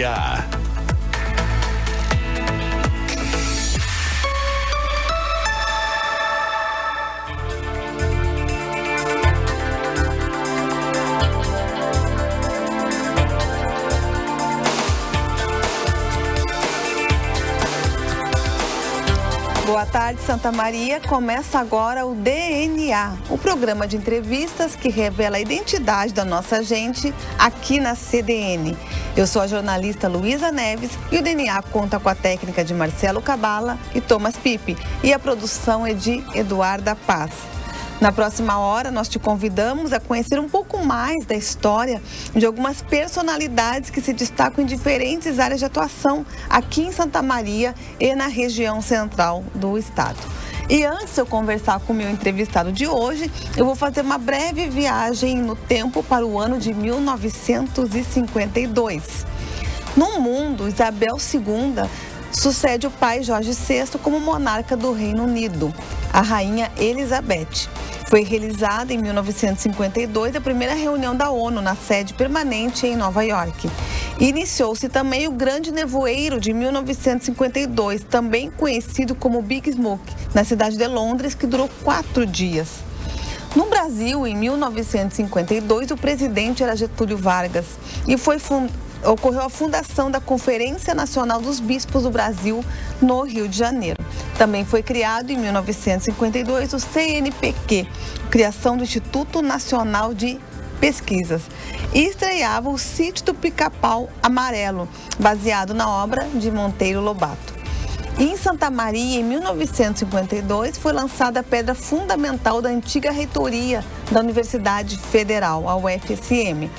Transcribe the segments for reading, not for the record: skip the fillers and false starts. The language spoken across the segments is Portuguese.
DNA. Boa tarde, Santa Maria. Começa agora o DNA, o programa de entrevistas que revela a identidade da nossa gente aqui na CDN. Eu sou a jornalista Luísa Neves e o DNA conta com a técnica de Marcelo Cabala e Thomas Pipe e a produção é de Eduarda Paz. Na próxima hora, nós te convidamos a conhecer um pouco mais da história de algumas personalidades que se destacam em diferentes áreas de atuação aqui em Santa Maria e na região central do estado. E antes de eu conversar com o meu entrevistado de hoje, eu vou fazer uma breve viagem no tempo para o ano de 1952. No mundo, Isabel II sucede o pai Jorge VI como monarca do Reino Unido, a rainha Elizabeth. Foi realizada em 1952 a primeira reunião da ONU na sede permanente em Nova York. Iniciou-se também o Grande Nevoeiro de 1952, também conhecido como Big Smoke, na cidade de Londres, que durou 4 dias. No Brasil, em 1952, o presidente era Getúlio Vargas e ocorreu a fundação da Conferência Nacional dos Bispos do Brasil, no Rio de Janeiro. Também foi criado em 1952 o CNPq, criação do Instituto Nacional de Pesquisas. E estreava o Sítio do Pica-Pau Amarelo, baseado na obra de Monteiro Lobato. E em Santa Maria, em 1952, foi lançada a pedra fundamental da antiga reitoria da Universidade Federal, a UFSM.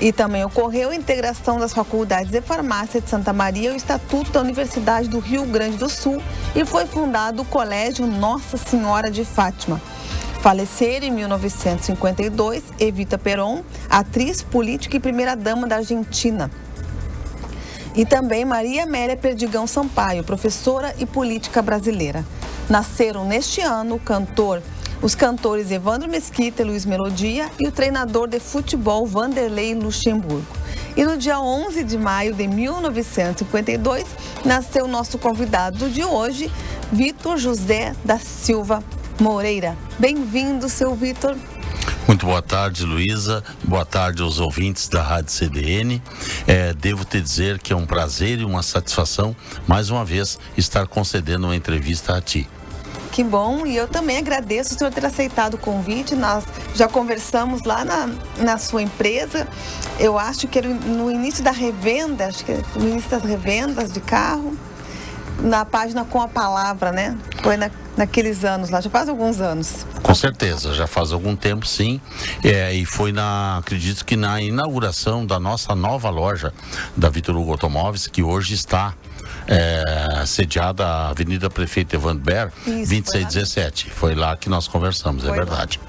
E também ocorreu a integração das faculdades de farmácia de Santa Maria ao Estatuto da Universidade do Rio Grande do Sul e foi fundado o Colégio Nossa Senhora de Fátima. Faleceram em 1952 Evita Peron, atriz, política e primeira-dama da Argentina. E também Maria Amélia Perdigão Sampaio, professora e política brasileira. Nasceram neste ano os cantores Evandro Mesquita e Luiz Melodia e o treinador de futebol Vanderlei Luxemburgo. E no dia 11 de maio de 1952, nasceu o nosso convidado de hoje, Vitor José da Silva Moreira. Bem-vindo, seu Vitor. Muito boa tarde, Luísa. Boa tarde aos ouvintes da Rádio CDN. Devo te dizer que é um prazer e uma satisfação, mais uma vez, estar concedendo uma entrevista a ti. Que bom, e eu também agradeço o senhor ter aceitado o convite. Nós já conversamos lá na sua empresa. Eu acho que era no início da revenda, no início das revendas de carro, na página Com a Palavra, né? Foi naqueles anos lá, já faz alguns anos. Com certeza, já faz algum tempo, sim. E foi acredito que na inauguração da nossa nova loja da Vitor Hugo Automóveis, que hoje está sediada à Avenida Prefeito Evandro Ber, 2617. Foi lá que nós conversamos, é verdade.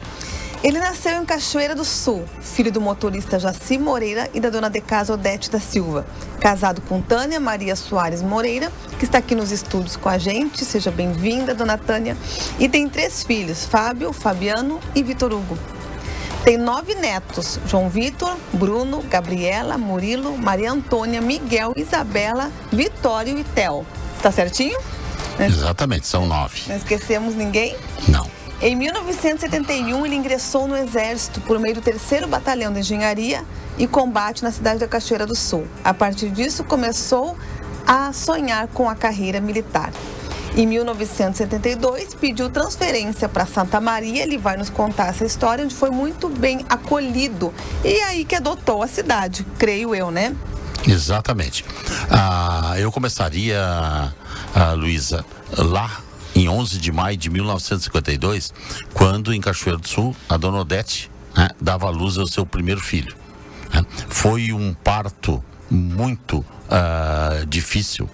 Ele nasceu em Cachoeira do Sul, filho do motorista Jaci Moreira e da dona de casa Odete da Silva. Casado com Tânia Maria Soares Moreira, que está aqui nos estúdios com a gente. Seja bem-vinda, dona Tânia. E tem 3 filhos, Fábio, Fabiano e Vitor Hugo. Tem 9 netos, João Vitor, Bruno, Gabriela, Murilo, Maria Antônia, Miguel, Isabela, Vitório e Theo. Está certinho? Exatamente, são 9. Não esquecemos ninguém? Não. Em 1971, ele ingressou no Exército por meio do 3º Batalhão de Engenharia e Combate na cidade da Cachoeira do Sul. A partir disso, começou a sonhar com a carreira militar. Em 1972, pediu transferência para Santa Maria. Ele vai nos contar essa história, onde foi muito bem acolhido. E aí que adotou a cidade, creio eu, né? Exatamente. Eu começaria, Luísa, lá em 11 de maio de 1952, quando em Cachoeira do Sul, a dona Odete dava à luz ao seu primeiro filho. Foi um parto muito difícil.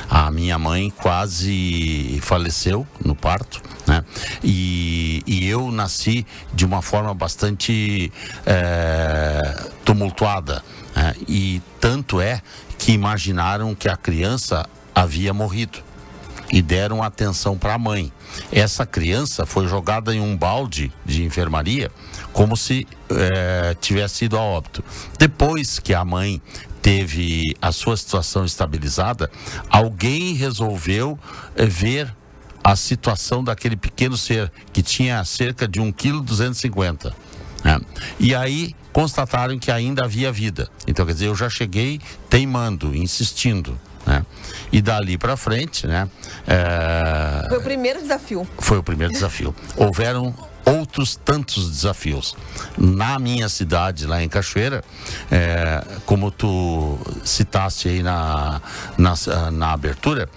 A minha mãe quase faleceu no parto, né? E eu nasci de uma forma bastante tumultuada, né? E tanto é que imaginaram que a criança havia morrido e deram atenção para a mãe. Essa criança foi jogada em um balde de enfermaria como se tivesse ido a óbito. Depois que a mãe teve a sua situação estabilizada, alguém resolveu ver a situação daquele pequeno ser que tinha cerca de 1,250 kg. Né? E aí constataram que ainda havia vida. Então, quer dizer, eu já cheguei teimando, insistindo. Né? E dali para frente, né? Foi o primeiro desafio. Foi o primeiro desafio. Houveram outros tantos desafios. Na minha cidade, lá em Cachoeira, como tu citaste aí na abertura,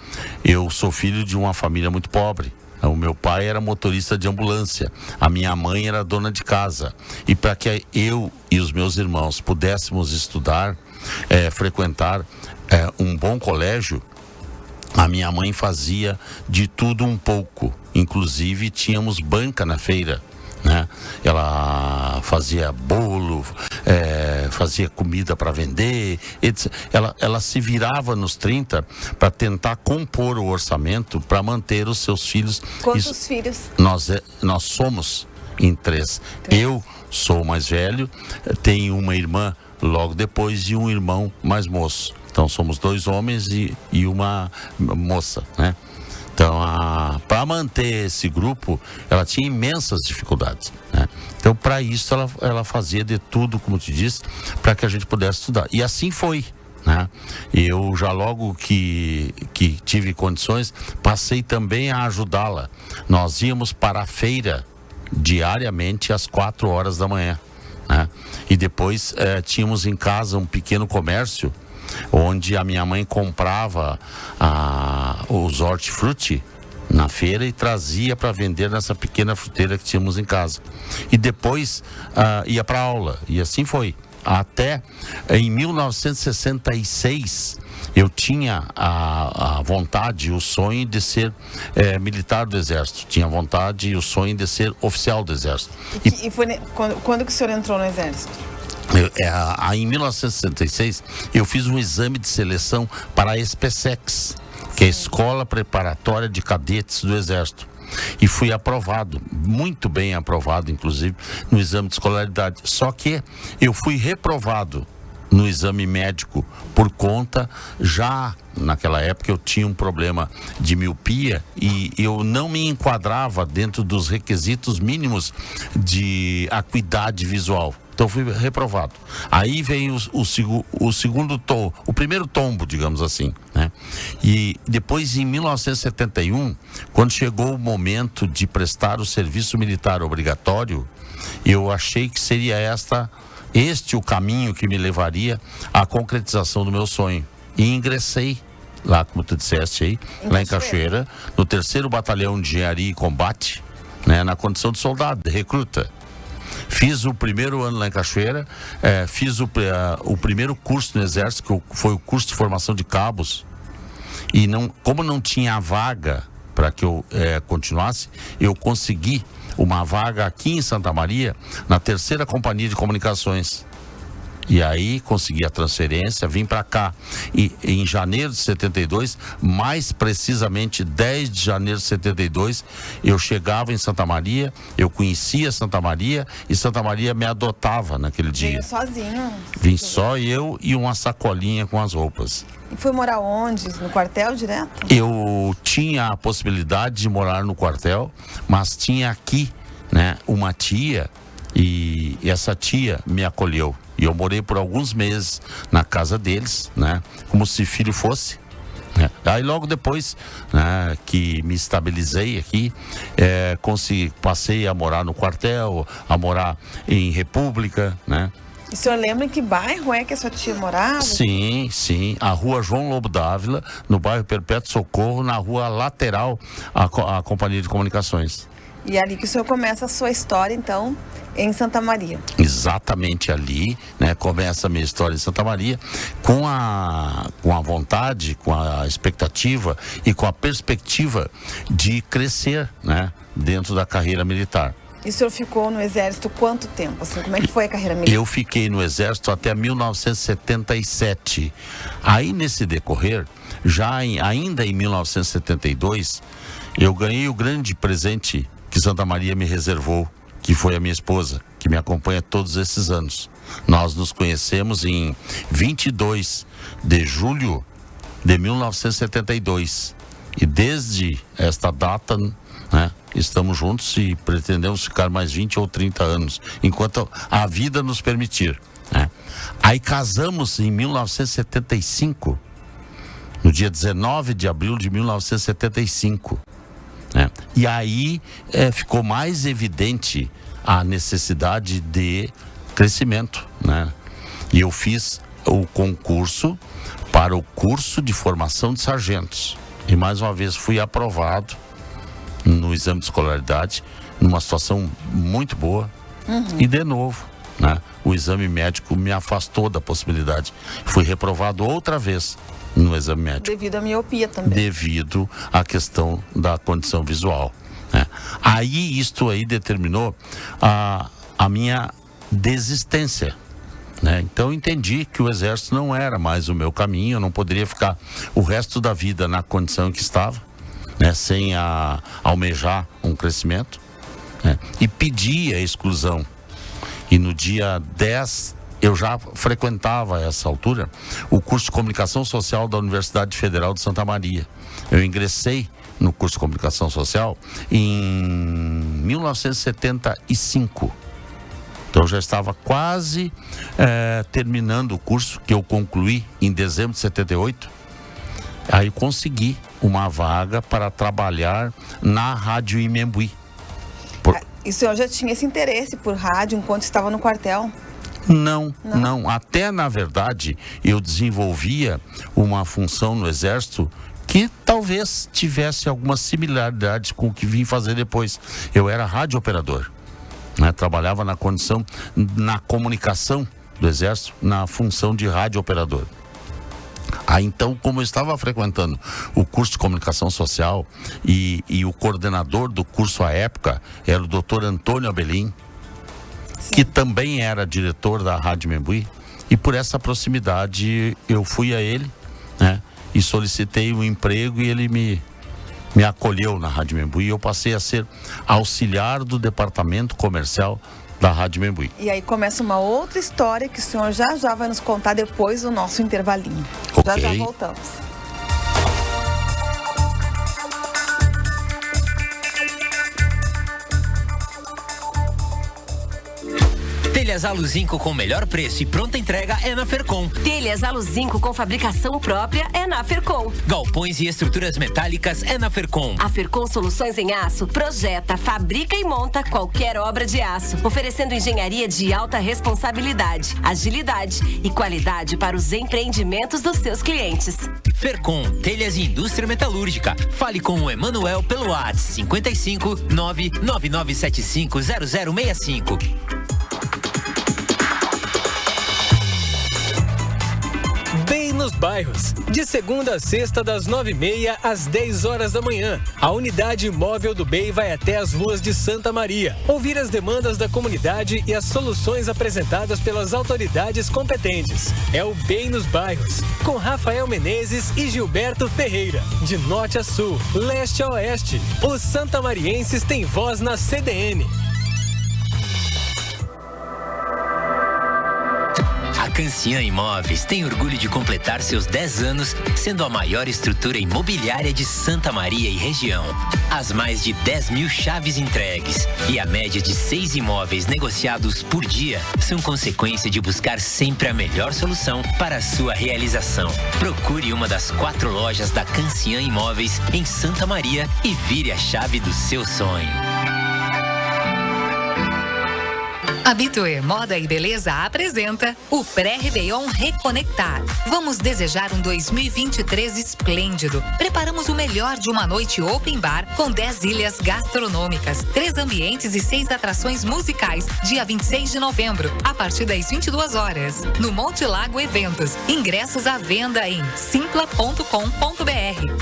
eu sou filho de uma família muito pobre. O meu pai era motorista de ambulância, a minha mãe era dona de casa. E para que eu e os meus irmãos pudéssemos estudar, frequentar um bom colégio, a minha mãe fazia de tudo um pouco. Inclusive tínhamos banca na feira, né? Ela fazia bolo, fazia comida para vender, etc. Ela se virava nos 30 para tentar compor o orçamento para manter os seus filhos. Quantos filhos? Nós somos em 3. Eu sou o mais velho, tenho uma irmã logo depois e um irmão mais moço. Então somos 2 homens e uma moça, né? Então, para manter esse grupo, ela tinha imensas dificuldades, né? Então, para isso, ela fazia de tudo, como te disse, para que a gente pudesse estudar. E assim foi, né? Eu já logo que tive condições, passei também a ajudá-la. Nós íamos para a feira diariamente às 4 horas da manhã, né? E depois tínhamos em casa um pequeno comércio, onde a minha mãe comprava os hortifruti na feira e trazia para vender nessa pequena fruteira que tínhamos em casa. E depois ia para aula, e assim foi. Até em 1966, eu tinha a vontade, o sonho de ser militar do Exército. Tinha vontade e o sonho de ser oficial do Exército. E foi quando que o senhor entrou no Exército? Em 1966, eu fiz um exame de seleção para a ESPECEX, que é a Escola Preparatória de Cadetes do Exército. E fui aprovado, muito bem aprovado, inclusive, no exame de escolaridade. Só que eu fui reprovado no exame médico por conta, já naquela época eu tinha um problema de miopia e eu não me enquadrava dentro dos requisitos mínimos de acuidade visual. Então fui reprovado. Aí veio o segundo tombo, o primeiro tombo, digamos assim, né? E depois, em 1971, quando chegou o momento de prestar o serviço militar obrigatório, eu achei que seria este o caminho que me levaria à concretização do meu sonho. E ingressei lá, como tu disseste aí, lá em Cachoeira, no 3º Batalhão de Engenharia e Combate, né, na condição de soldado, de recruta. Fiz o primeiro ano lá em Cachoeira, fiz o primeiro curso no Exército, que foi o curso de formação de cabos. E como não tinha vaga para que eu continuasse, eu consegui uma vaga aqui em Santa Maria, na 3ª Companhia de Comunicações. E aí consegui a transferência, vim para cá. E em janeiro de 72, mais precisamente 10 de janeiro de 72, eu chegava em Santa Maria, eu conhecia Santa Maria e Santa Maria me adotava naquele dia. Veio sozinho? Vim só eu e uma sacolinha com as roupas. E foi morar onde? No quartel direto? Eu tinha a possibilidade de morar no quartel, mas tinha aqui, né, uma tia, e essa tia me acolheu. E eu morei por alguns meses na casa deles, né, como se filho fosse. Né? Aí logo depois, né, que me estabilizei aqui, passei a morar no quartel, a morar em República, né? E o senhor lembra em que bairro é que a sua tia morava? Sim, a rua João Lobo Dávila, no bairro Perpétuo Socorro, na rua lateral à Companhia de Comunicações. E é ali que o senhor começa a sua história, então, em Santa Maria. Exatamente ali, né, começa a minha história em Santa Maria, com a vontade, com a expectativa e com a perspectiva de crescer, né, dentro da carreira militar. E o senhor ficou no Exército quanto tempo? Assim, como é que foi a carreira militar? Eu fiquei no Exército até 1977. Aí, nesse decorrer, ainda em 1972, eu ganhei o grande presente que Santa Maria me reservou, que foi a minha esposa. que me acompanha todos esses anos. Nós nos conhecemos em 22 de julho de 1972. E desde esta data, né, estamos juntos e pretendemos ficar mais 20 ou 30 anos, enquanto a vida nos permitir, né? Aí casamos em 1975, no dia 19 de abril de 1975. Né? E aí ficou mais evidente a necessidade de crescimento, né? E eu fiz o concurso para o curso de formação de sargentos. E mais uma vez fui aprovado no exame de escolaridade, numa situação muito boa. E de novo, né, o exame médico me afastou da possibilidade. Fui reprovado outra vez no exame médico. Devido à miopia também. Devido à questão da condição visual, né? Aí isto aí determinou a minha desistência, né? Então eu entendi que o exército não era mais o meu caminho, eu não poderia ficar o resto da vida na condição em que estava, né, sem almejar um crescimento, né? E pedi a exclusão. E no dia 10, eu já frequentava a essa altura o curso de Comunicação Social da Universidade Federal de Santa Maria. Eu ingressei no curso de Comunicação Social em 1975. Então eu já estava quase terminando o curso, que eu concluí em dezembro de 78. Aí consegui uma vaga para trabalhar na Rádio Imembuí. E o senhor já tinha esse interesse por rádio enquanto estava no quartel? Não. Até, na verdade, eu desenvolvia uma função no Exército que talvez tivesse algumas similaridades com o que vim fazer depois. Eu era radiooperador, né? Trabalhava na comunicação do Exército, na função de radiooperador. Aí então, como eu estava frequentando o curso de Comunicação Social e o coordenador do curso à época era o Dr. Antônio Abelim, que também era diretor da Rádio Imembuí, e por essa proximidade eu fui a ele, né, e solicitei um emprego e ele me acolheu na Rádio Imembuí e eu passei a ser auxiliar do departamento comercial da Rádio Imembuí. E aí começa uma outra história que o senhor já vai nos contar depois do nosso intervalinho. Okay. Já voltamos. Telhas Aluzinco com melhor preço e pronta entrega é na Fercon. Telhas Aluzinco com fabricação própria é na Fercon. Galpões e estruturas metálicas é na Fercon. A Fercon Soluções em Aço projeta, fabrica e monta qualquer obra de aço, oferecendo engenharia de alta responsabilidade, agilidade e qualidade para os empreendimentos dos seus clientes. Fercon, telhas e indústria metalúrgica. Fale com o Emanuel pelo WhatsApp 55 99975 0065. Bem nos bairros, de segunda a sexta das 9h30 às 10 horas da manhã. A unidade móvel do BEI vai até as ruas de Santa Maria, ouvir as demandas da comunidade e as soluções apresentadas pelas autoridades competentes. É o BEI nos bairros, com Rafael Menezes e Gilberto Ferreira. De norte a sul, leste a oeste, os santamarienses têm voz na CDN. A Cancian Imóveis tem orgulho de completar seus 10 anos sendo a maior estrutura imobiliária de Santa Maria e região. As mais de 10 mil chaves entregues e a média de 6 imóveis negociados por dia são consequência de buscar sempre a melhor solução para a sua realização. Procure uma das 4 lojas da Cancian Imóveis em Santa Maria e vire a chave do seu sonho. A Bitoê Moda e Beleza apresenta o Pré-Réveillon Reconectar. Vamos desejar um 2023 esplêndido. Preparamos o melhor de uma noite open bar com 10 ilhas gastronômicas, 3 ambientes e 6 atrações musicais, dia 26 de novembro, a partir das 22 horas. No Monte Lago Eventos. Ingressos à venda em simpla.com.br,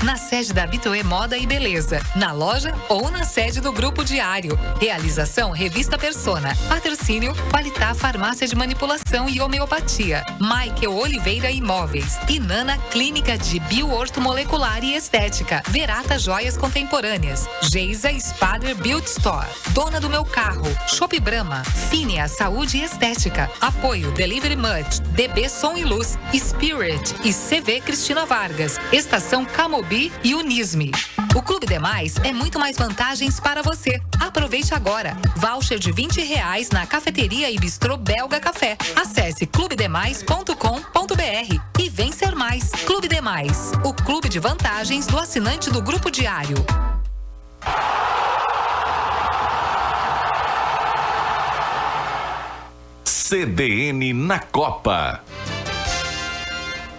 na sede da Bitoê Moda e Beleza, na loja ou na sede do Grupo Diário. Realização Revista Persona. Patrocínio Patrocínio, Qualitá Farmácia de Manipulação e Homeopatia, Michael Oliveira Imóveis, Inana Clínica de Bioortomolecular e Estética, Verata Joias Contemporâneas, Geisa Spader Beauty Store, Dona do Meu Carro, Shop Brahma, Finia Saúde e Estética, Apoio Delivery Much, DB Som e Luz, Spirit e CV Cristina Vargas, Estação Camobi e Unisme. O Clube Demais é muito mais vantagens para você. Aproveite agora. Voucher de R$20 na cafeteria e bistrô Belga Café. Acesse clubedemais.com.br e vem ser mais. Clube Demais, o clube de vantagens do assinante do Grupo Diário. CBN na Copa.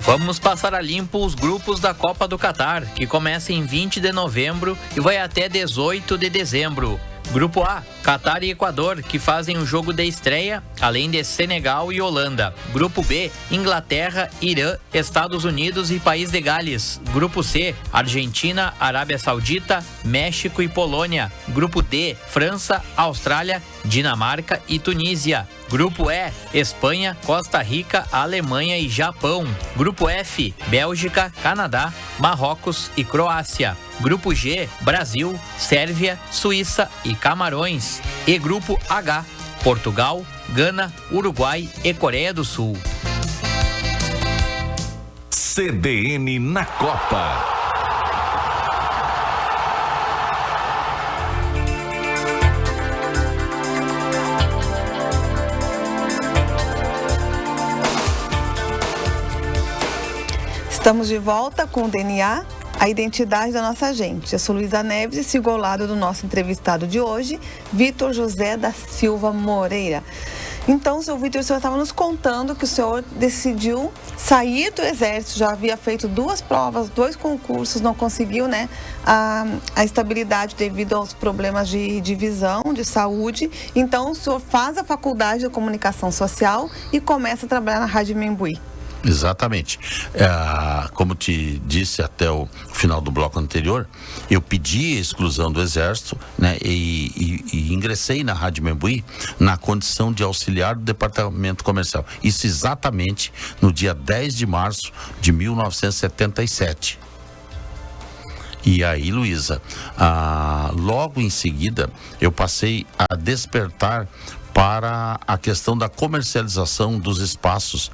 Vamos passar a limpo os grupos da Copa do Catar, que começa em 20 de novembro e vai até 18 de dezembro. Grupo A, Catar e Equador, que fazem o jogo de estreia, além de Senegal e Holanda. Grupo B, Inglaterra, Irã, Estados Unidos e País de Gales. Grupo C, Argentina, Arábia Saudita, México e Polônia. Grupo D, França, Austrália, Dinamarca e Tunísia. Grupo E, Espanha, Costa Rica, Alemanha e Japão. Grupo F, Bélgica, Canadá, Marrocos e Croácia. Grupo G, Brasil, Sérvia, Suíça e Camarões. E Grupo H, Portugal, Gana, Uruguai e Coreia do Sul. CBN na Copa. Estamos de volta com o DNA, a identidade da nossa gente. Eu sou Luísa Neves e sigo ao lado do nosso entrevistado de hoje, Vitor José da Silva Moreira. Então, seu Vitor, o senhor estava nos contando que o senhor decidiu sair do Exército, já havia feito 2 provas, 2 concursos, não conseguiu, né, a estabilidade devido aos problemas de visão, de saúde. Então, o senhor faz a faculdade de comunicação social e começa a trabalhar na Rádio Membuí. Exatamente. Como te disse até o final do bloco anterior, eu pedi a exclusão do Exército, né, e ingressei na Rádio Membuí na condição de auxiliar do Departamento Comercial. Isso exatamente no dia 10 de março de 1977. E aí, Luísa, logo em seguida, eu passei a despertar para a questão da comercialização dos espaços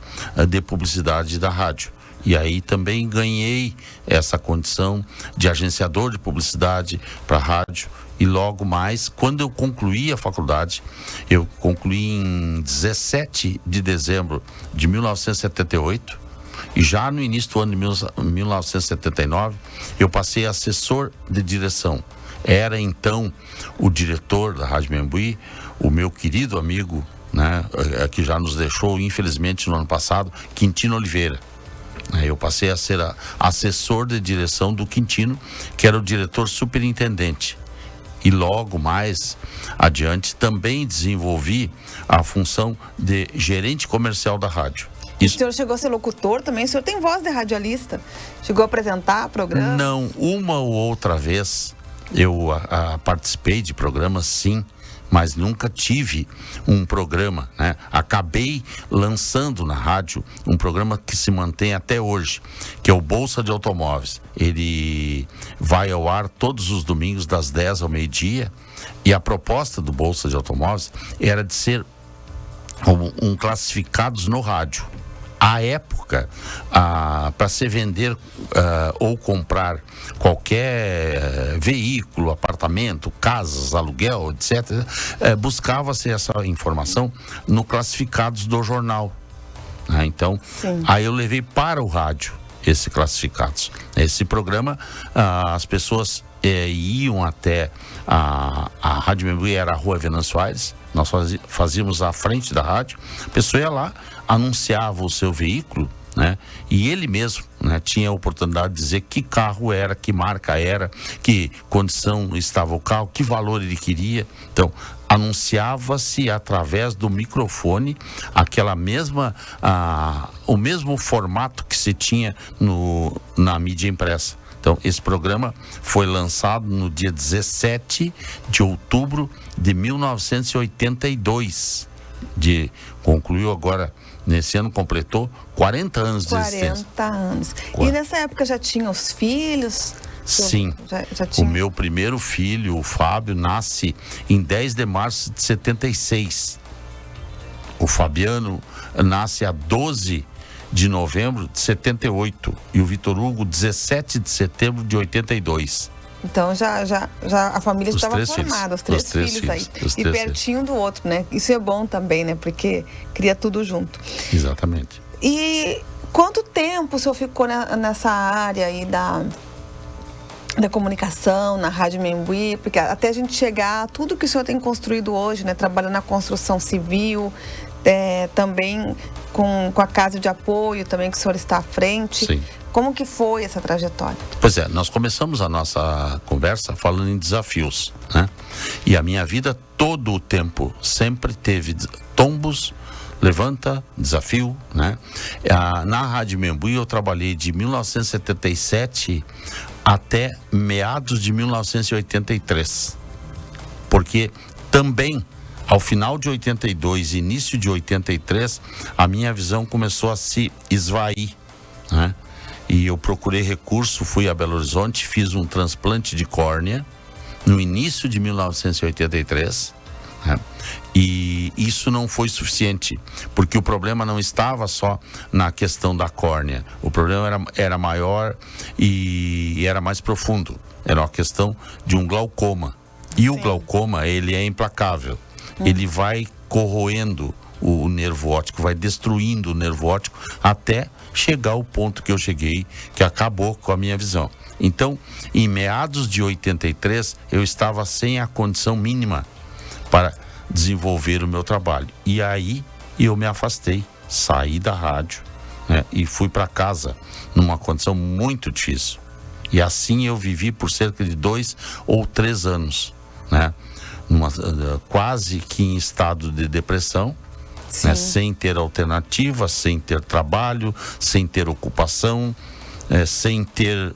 de publicidade da rádio. E aí também ganhei essa condição de agenciador de publicidade para a rádio. E logo mais, quando eu concluí a faculdade, eu concluí em 17 de dezembro de 1978, e já no início do ano de 1979, eu passei a assessor de direção. Era então o diretor da Rádio Membuí, o meu querido amigo, né, que já nos deixou, infelizmente, no ano passado, Quintino Oliveira. Eu passei a ser assessor de direção do Quintino, que era o diretor superintendente. E logo mais adiante também desenvolvi a função de gerente comercial da rádio. Isso. O senhor chegou a ser locutor também? O senhor tem voz de radialista? Chegou a apresentar programa? Não, uma ou outra vez eu participei de programas, sim, mas nunca tive um programa, né? Acabei lançando na rádio um programa que se mantém até hoje, que é o Bolsa de Automóveis. Ele vai ao ar todos os domingos das 10 ao meio-dia, e a proposta do Bolsa de Automóveis era de ser um classificados no rádio. À época, para se vender ou comprar qualquer veículo, apartamento, casas, aluguel, etc., buscava-se essa informação no classificados do jornal. Então, aí eu levei para o rádio esse classificados. Esse programa, as pessoas iam até a Rádio Membuí, era a Rua Venâncio Aires, nós fazíamos à frente da rádio, a pessoa ia lá, anunciava o seu veículo, né? E ele mesmo, né, tinha a oportunidade de dizer que carro era, que marca era, que condição estava o carro, que valor ele queria. Então, anunciava-se através do microfone aquela mesma, o mesmo formato que se tinha na mídia impressa. Então, esse programa foi lançado no dia 17 de outubro de 1982. concluiu agora, nesse ano completou 40 anos de existência. 40 anos. E nessa época já tinha os filhos? Sim, já tinha. O meu primeiro filho, o Fábio, nasce em 10 de março de 76. O Fabiano nasce a 12 de novembro de 78 e o Vitor Hugo 17 de setembro de 82. Então já a família estava formada, os três filhos aí. E pertinho do outro, né? Isso é bom também, né? Porque cria tudo junto. Exatamente. E quanto tempo o senhor ficou nessa área aí da comunicação, na Rádio Membuí? Porque até a gente chegar a tudo que o senhor tem construído hoje, né? Trabalhando na construção civil, também com a casa de apoio, também que o senhor está à frente. Sim. Como que foi essa trajetória? Pois é, nós começamos a nossa conversa falando em desafios, né? E a minha vida todo o tempo sempre teve tombos, levanta, desafio, né? Na Rádio Membuí eu trabalhei de 1977 até meados de 1983. Porque também, ao final de 82 e início de 83, a minha visão começou a se esvair, né? E eu procurei recurso, fui a Belo Horizonte, fiz um transplante de córnea no início de 1983, né? E isso não foi suficiente, porque o problema não estava só na questão da córnea, o problema era maior e era mais profundo, era uma questão de um glaucoma. E o glaucoma, ele é implacável, ele vai corroendo o nervo óptico, vai destruindo o nervo óptico até chegar ao ponto que eu cheguei, que acabou com a minha visão. Então, em meados de 83, eu estava sem a condição mínima para desenvolver o meu trabalho. E aí eu me afastei, saí da rádio, né, e fui para casa numa condição muito difícil. E assim eu vivi por cerca de 2 ou 3 anos, né, quase que em estado de depressão, né, sem ter alternativa, sem ter trabalho, sem ter ocupação, sem ter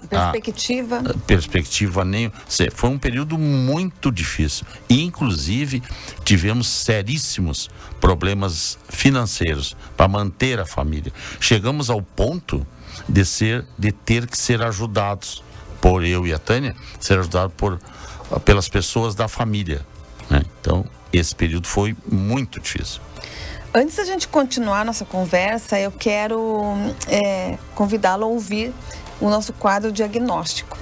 perspectiva nenhuma. Foi um período muito difícil. Inclusive, tivemos seríssimos problemas financeiros para manter a família. Chegamos ao ponto de ter que ser ajudados por eu e a Tânia, ser ajudados pelas pessoas da família, né? Então, esse período foi muito difícil. Antes da gente continuar nossa conversa, eu quero convidá-lo a ouvir o nosso quadro diagnóstico,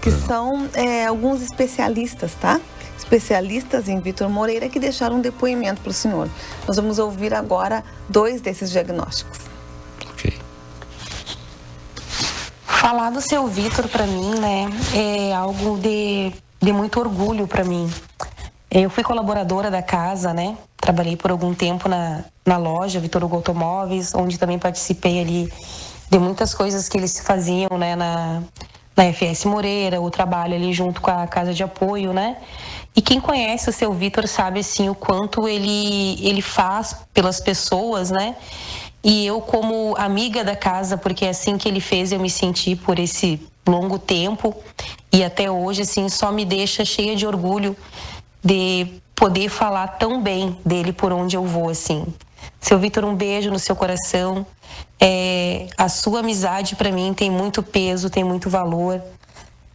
que são alguns especialistas, tá? Especialistas em Vitor Moreira que deixaram um depoimento para o senhor. Nós vamos ouvir agora 2 desses diagnósticos. Ok. Falar do seu Vitor para mim, né, é algo de muito orgulho para mim. Eu fui colaboradora da casa, né? Trabalhei por algum tempo na loja Vitor Hugo Automóveis, onde também participei ali de muitas coisas que eles faziam, né, na FS Moreira, o trabalho ali junto com a casa de apoio, né? E quem conhece o seu Vitor sabe, assim, o quanto ele faz pelas pessoas, né? E eu, como amiga da casa, porque é assim que ele fez, eu me senti por esse longo tempo e até hoje, assim, só me deixa cheia de orgulho de poder falar tão bem dele por onde eu vou, assim. Seu Vitor, um beijo no seu coração. A sua amizade para mim tem muito peso, tem muito valor.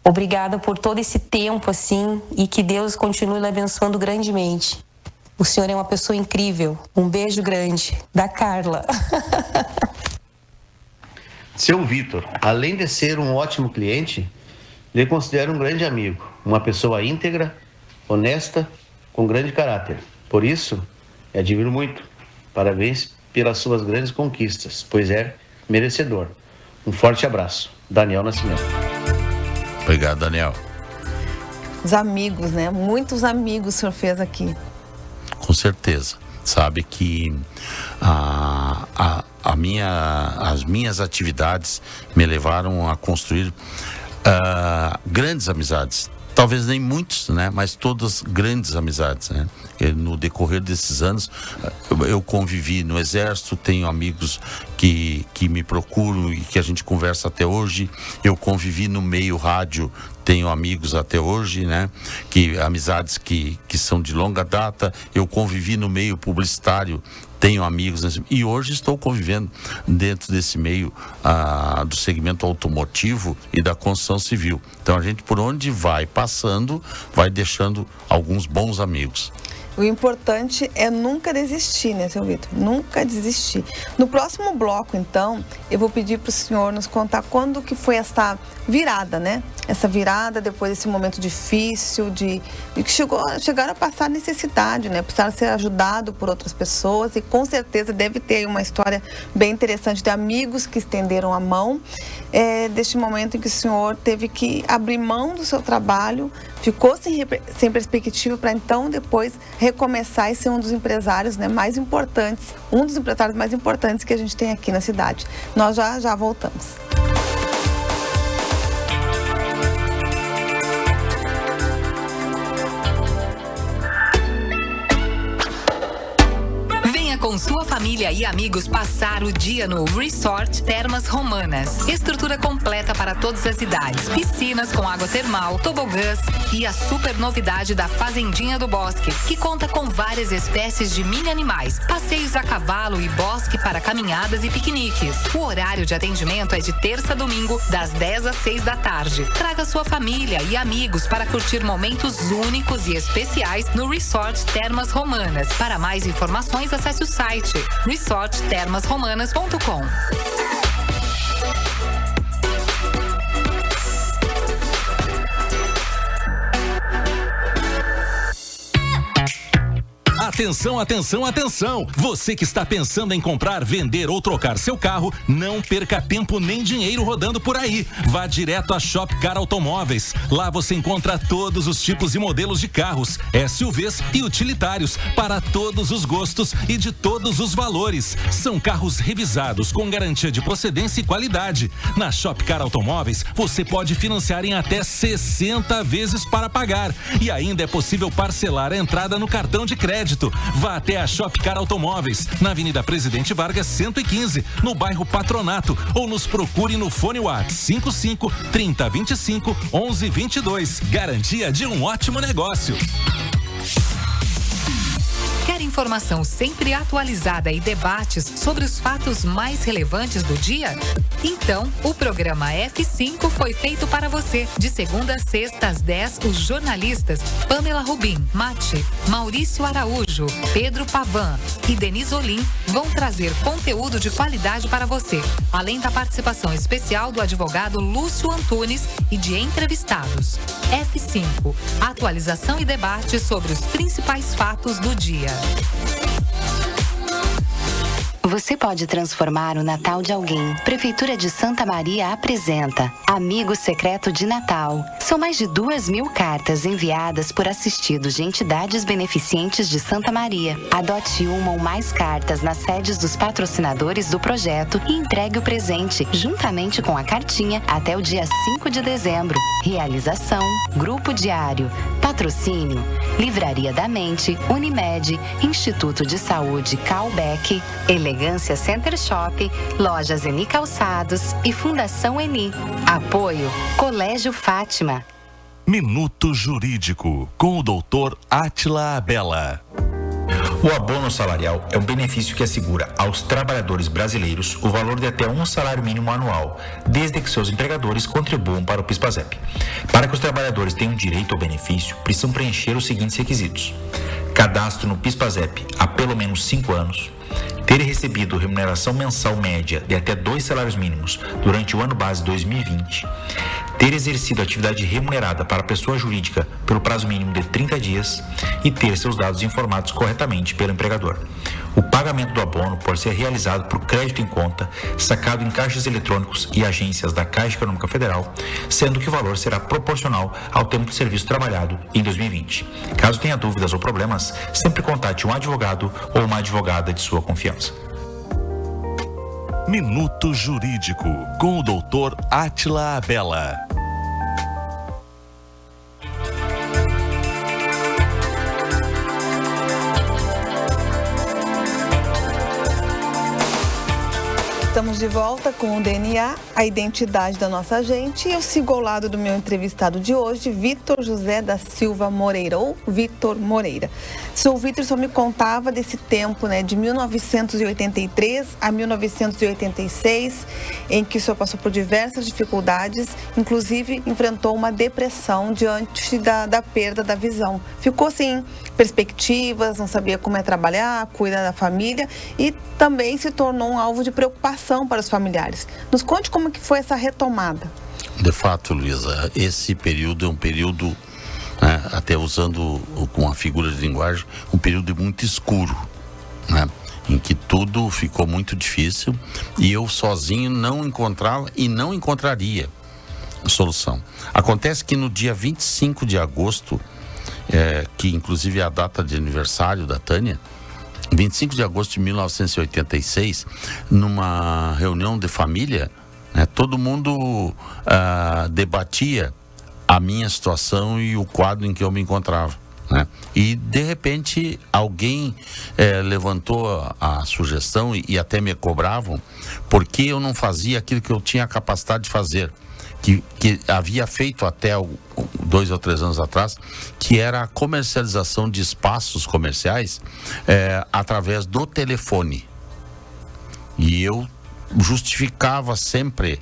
Obrigada por todo esse tempo, assim, e que Deus continue lhe abençoando grandemente. O senhor é uma pessoa incrível. Um beijo grande. Da Carla. Seu Vitor, além de ser um ótimo cliente, lhe considero um grande amigo, uma pessoa íntegra, honesta, com grande caráter. Por isso, admiro muito. Parabéns pelas suas grandes conquistas, pois é merecedor. Um forte abraço. Daniel Nascimento. Obrigado, Daniel. Os amigos, né? Muitos amigos o senhor fez aqui. Com certeza. Sabe que as minhas atividades me levaram a construir grandes amizades, talvez nem muitos, né? Mas todas grandes amizades, né? No decorrer desses anos, eu convivi no Exército, tenho amigos que me procuram e que a gente conversa até hoje. Eu convivi no meio rádio, tenho amigos até hoje, né? Amizades que são de longa data. Eu convivi no meio publicitário, tenho amigos, e hoje estou convivendo dentro desse meio do segmento automotivo e da construção civil. Então a gente, por onde vai passando, vai deixando alguns bons amigos. O importante é nunca desistir, né, seu Vitor? Nunca desistir. No próximo bloco, então, eu vou pedir para o senhor nos contar quando que foi essa virada, né? Essa virada depois desse momento difícil, de que chegaram a passar necessidade, né? Precisaram ser ajudados por outras pessoas e com certeza deve ter aí uma história bem interessante de amigos que estenderam a mão. Deste momento em que o senhor teve que abrir mão do seu trabalho, ficou sem perspectiva para então depois recomeçar e ser um dos empresários, né, mais importantes, um dos empresários mais importantes que a gente tem aqui na cidade. Nós já voltamos. Com sua família e amigos passar o dia no Resort Termas Romanas. Estrutura completa para todas as idades. Piscinas com água termal, tobogãs e a super novidade da Fazendinha do Bosque, que conta com várias espécies de mini animais, passeios a cavalo e bosque para caminhadas e piqueniques. O horário de atendimento é de terça a domingo, das 10 às 6 da tarde. Traga sua família e amigos para curtir momentos únicos e especiais no Resort Termas Romanas. Para mais informações, acesse o site resorttermasromanas.com. Atenção, atenção, atenção! Você que está pensando em comprar, vender ou trocar seu carro, não perca tempo nem dinheiro rodando por aí. Vá direto a Shopcar Automóveis. Lá você encontra todos os tipos e modelos de carros, SUVs e utilitários, para todos os gostos e de todos os valores. São carros revisados com garantia de procedência e qualidade. Na Shopcar Automóveis, você pode financiar em até 60 vezes para pagar. E ainda é possível parcelar a entrada no cartão de crédito. Vá até a Shopcar Automóveis, na Avenida Presidente Vargas 115, no bairro Patronato, ou nos procure no fone WhatsApp 55 30 25 11 22. Garantia de um ótimo negócio. Quer informação sempre atualizada e debates sobre os fatos mais relevantes do dia? Então, o programa F5 foi feito para você. De segunda a sexta, às 10, os jornalistas Pamela Rubim, Mati, Maurício Araújo, Pedro Pavan e Denise Olim vão trazer conteúdo de qualidade para você, além da participação especial do advogado Lúcio Antunes e de entrevistados. F5, atualização e debate sobre os principais fatos do dia. Você pode transformar o Natal de alguém. Prefeitura de Santa Maria apresenta Amigo Secreto de Natal. São mais de 2.000 cartas enviadas por assistidos de entidades beneficentes de Santa Maria. Adote uma ou mais cartas nas sedes dos patrocinadores do projeto e entregue o presente, juntamente com a cartinha, até o dia 5 de dezembro. Realização: Grupo Diário. Patrocínio: Livraria da Mente, Unimed, Instituto de Saúde Calbec, Elegância Center Shop, Lojas Eni Calçados e Fundação Eni. Apoio: Colégio Fátima. Minuto Jurídico, com o Dr. Átila Abela. O abono salarial é um benefício que assegura aos trabalhadores brasileiros o valor de até um salário mínimo anual, desde que seus empregadores contribuam para o PIS/PASEP. Para que os trabalhadores tenham direito ao benefício, precisam preencher os seguintes requisitos: cadastro no PIS/PASEP há pelo menos 5 anos, ter recebido remuneração mensal média de até 2 salários mínimos durante o ano base 2020, ter exercido atividade remunerada para pessoa jurídica pelo prazo mínimo de 30 dias e ter seus dados informados corretamente pelo empregador. O pagamento do abono pode ser realizado por crédito em conta, sacado em caixas eletrônicos e agências da Caixa Econômica Federal, sendo que o valor será proporcional ao tempo de serviço trabalhado em 2020. Caso tenha dúvidas ou problemas, sempre contate um advogado ou uma advogada de sua confiança. Minuto Jurídico, com o Dr. Átila Abela. Estamos de volta com o DNA, a identidade da nossa gente. E eu sigo ao lado do meu entrevistado de hoje, Vitor José da Silva Moreira, ou Vitor Moreira. Seu Vitor só me contava desse tempo, né, de 1983 a 1986, em que o senhor passou por diversas dificuldades, inclusive enfrentou uma depressão diante da perda da visão. Ficou sem perspectivas, não sabia como é trabalhar, cuidar da família e também se tornou um alvo de preocupação para os familiares. Nos conte como que foi essa retomada. De fato, Luísa, esse período é um período, né, até usando com a figura de linguagem, um período muito escuro, né, em que tudo ficou muito difícil e eu sozinho não encontrava e não encontraria solução. Acontece que no dia 25 de agosto, que inclusive é a data de aniversário da Tânia, 25 de agosto de 1986, numa reunião de família, né, todo mundo debatia a minha situação e o quadro em que eu me encontrava, né? E de repente alguém levantou a sugestão e até me cobravam porque eu não fazia aquilo que eu tinha a capacidade de fazer, que havia feito até 2 ou 3 anos atrás, que era a comercialização de espaços comerciais através do telefone. E eu justificava sempre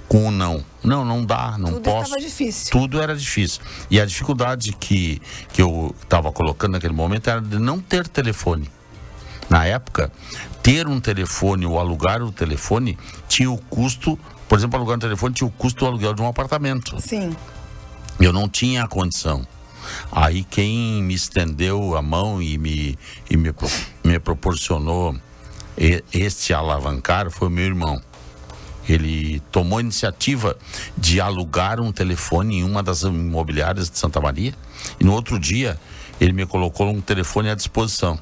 com o não. Não dá, não posso. Tudo estava difícil. Tudo era difícil. E a dificuldade que eu estava colocando naquele momento era de não ter telefone. Na época, ter um telefone ou alugar o telefone tinha o custo, por exemplo, alugar um telefone tinha o custo do aluguel de um apartamento. Sim. Eu não tinha a condição. Aí quem me estendeu a mão e me proporcionou este alavancar foi o meu irmão. Ele tomou a iniciativa de alugar um telefone em uma das imobiliárias de Santa Maria e no outro dia ele me colocou um telefone à disposição.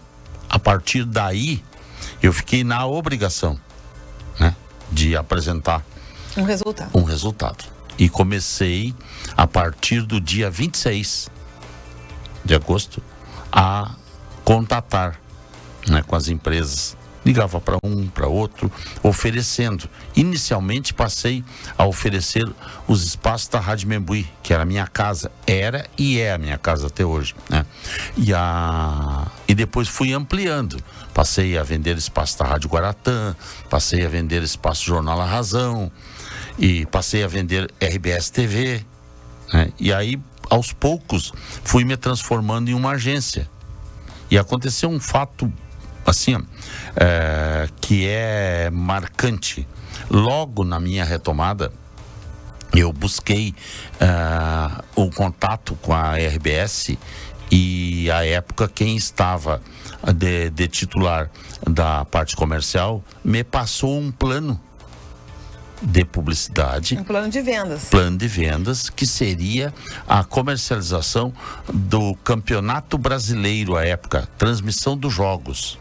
A partir daí eu fiquei na obrigação, né, de apresentar um resultado. E comecei a partir do dia 26 de agosto a contatar, né, com as empresas. Ligava para um, para outro, oferecendo. Inicialmente passei a oferecer os espaços da Rádio Membuí, que era a minha casa, era e é a minha casa até hoje, né? E depois fui ampliando. Passei a vender espaço da Rádio Guaratã, passei a vender espaço do Jornal A Razão, e passei a vender RBS TV, né? E aí, aos poucos, fui me transformando em uma agência. E aconteceu um fato assim, que é marcante. Logo na minha retomada, eu busquei o contato com a RBS e, à época, quem estava de titular da parte comercial me passou um plano de publicidade. Um plano de vendas. Plano de vendas, que seria a comercialização do Campeonato Brasileiro à época, transmissão dos jogos.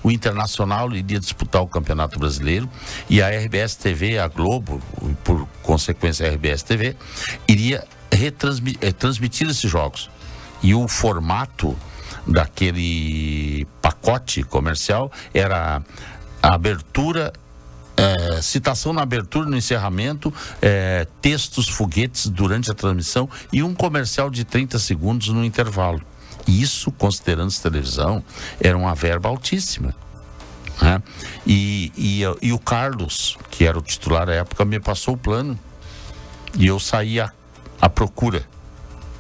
O Internacional iria disputar o Campeonato Brasileiro e a RBS TV, a Globo, por consequência a RBS TV, iria transmitir esses jogos. E o formato daquele pacote comercial era a abertura, citação na abertura, no encerramento, textos foguetes durante a transmissão e um comercial de 30 segundos no intervalo. Isso, considerando-se televisão, era uma verba altíssima, né? E o Carlos, que era o titular à época, me passou o plano e eu saí à procura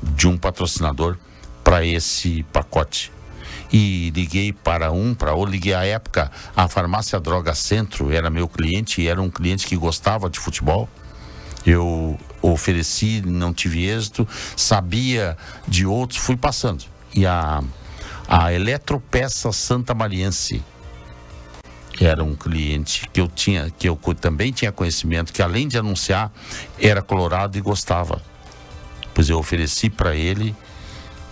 de um patrocinador para esse pacote. E liguei para outro, liguei à época, a Farmácia Droga Centro era meu cliente e era um cliente que gostava de futebol. Eu ofereci, não tive êxito, sabia de outros, fui passando. E a Eletropeça Santa Mariense era um cliente que eu também tinha conhecimento, que além de anunciar, era colorado e gostava. Pois eu ofereci para ele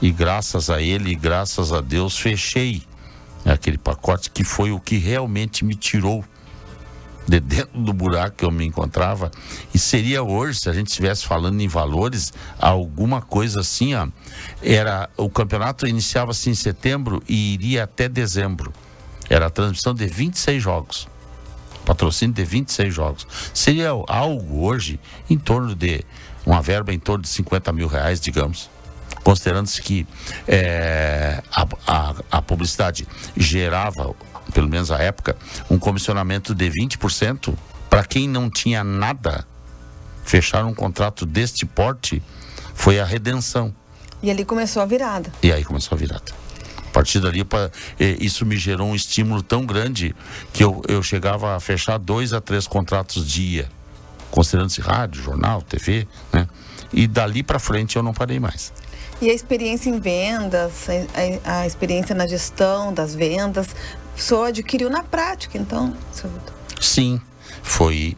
e graças a ele e graças a Deus fechei aquele pacote, que foi o que realmente me tirou de dentro do buraco que eu me encontrava. E seria hoje, se a gente estivesse falando em valores, alguma coisa assim, o campeonato iniciava-se em setembro e iria até dezembro. Era a transmissão de 26 jogos. Patrocínio de 26 jogos. Seria algo hoje em torno de uma verba em torno de 50 mil reais, digamos. Considerando-se que a publicidade gerava, pelo menos à época, um comissionamento de 20%, para quem não tinha nada, fechar um contrato deste porte foi a redenção. E ali começou a virada. E aí começou a virada. A partir dali, isso me gerou um estímulo tão grande que eu chegava a fechar 2 a 3 contratos dia, considerando-se rádio, jornal, TV, né? E dali para frente eu não parei mais. E a experiência em vendas, a experiência na gestão das vendas, o senhor adquiriu na prática, então, seu Vitor? Sim, foi